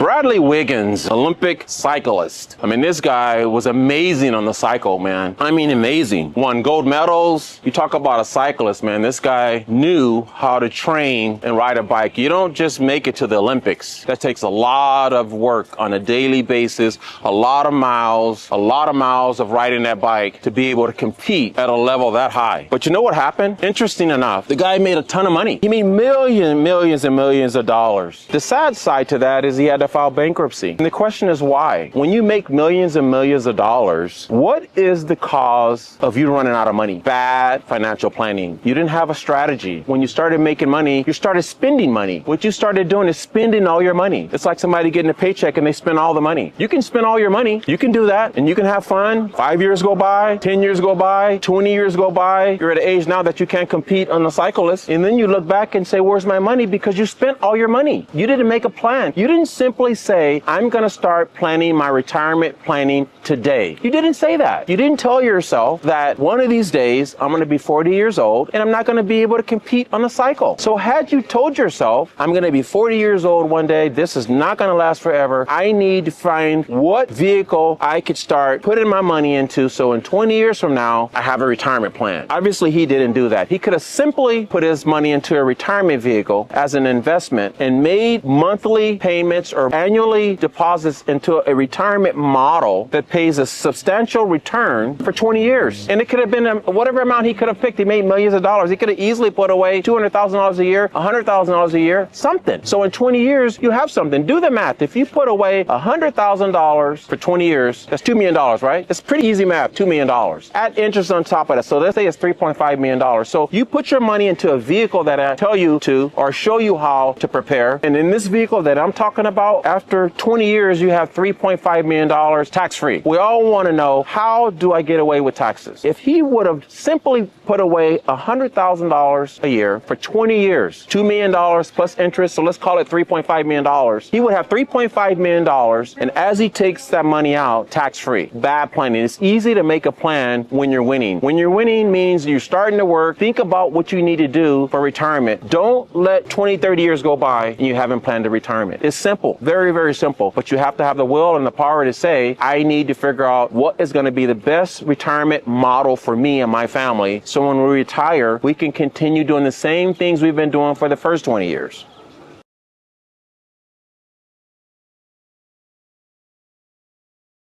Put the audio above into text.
Bradley Wiggins, Olympic cyclist. I mean, this guy was amazing on the cycle, man. I mean, amazing. Won gold medals. You talk about a cyclist, man. This guy knew how to train and ride a bike. You don't just make it to the Olympics. That takes a lot of work on a daily basis, a lot of miles of riding that bike to be able to compete at a level that high. But you know what happened? Interesting enough, the guy made a ton of money. He made millions and millions of dollars. The sad side to that is he had to file bankruptcy. And the question is why? When you make millions and millions of dollars, what is the cause of you running out of money? Bad financial planning. You didn't have a strategy. When you started making money, you started spending money. What you started doing is spending all your money. It's like somebody getting a paycheck and they spend all the money. You can spend all your money. You can do that and you can have fun. 5 years go by, 10 years go by, 20 years go by. You're at an age now that you can't compete on the cyclist. And then you look back and say, where's my money? Because you spent all your money. You didn't make a plan. You didn't simply say, I'm going to start planning my retirement planning today. You didn't say that. You didn't tell yourself that one of these days I'm going to be 40 years old and I'm not going to be able to compete on the cycle. So had you told yourself, I'm going to be 40 years old one day, this is not going to last forever. I need to find what vehicle I could start putting my money into so in 20 years from now, I have a retirement plan. Obviously, he didn't do that. He could have simply put his money into a retirement vehicle as an investment and made monthly payments or annually deposits into a retirement model that pays a substantial return for 20 years. And it could have been whatever amount he could have picked. He made millions of dollars. He could have easily put away $200,000 a year, $100,000 a year, something. So in 20 years, you have something. Do the math. If you put away $100,000 for 20 years, that's $2 million, right? It's pretty easy math, $2 million. Add interest on top of that. So let's say it's $3.5 million. So you put your money into a vehicle that I tell you to or show you how to prepare. And in this vehicle that I'm talking about, after 20 years, you have $3.5 million tax-free. We all want to know, how do I get away with taxes? If he would have simply put away $100,000 a year for 20 years, $2 million plus interest, so let's call it $3.5 million, he would have $3.5 million, and as he takes that money out, tax-free. Bad planning. It's easy to make a plan when you're winning. When you're winning means you're starting to work. Think about what you need to do for retirement. Don't let 20, 30 years go by and you haven't planned a retirement. It's simple, very, very simple, but you have to have the will and the power to say, I need to figure out what is going to be the best retirement model for me and my family, so when we retire, we can continue doing the same things we've been doing for the first 20 years.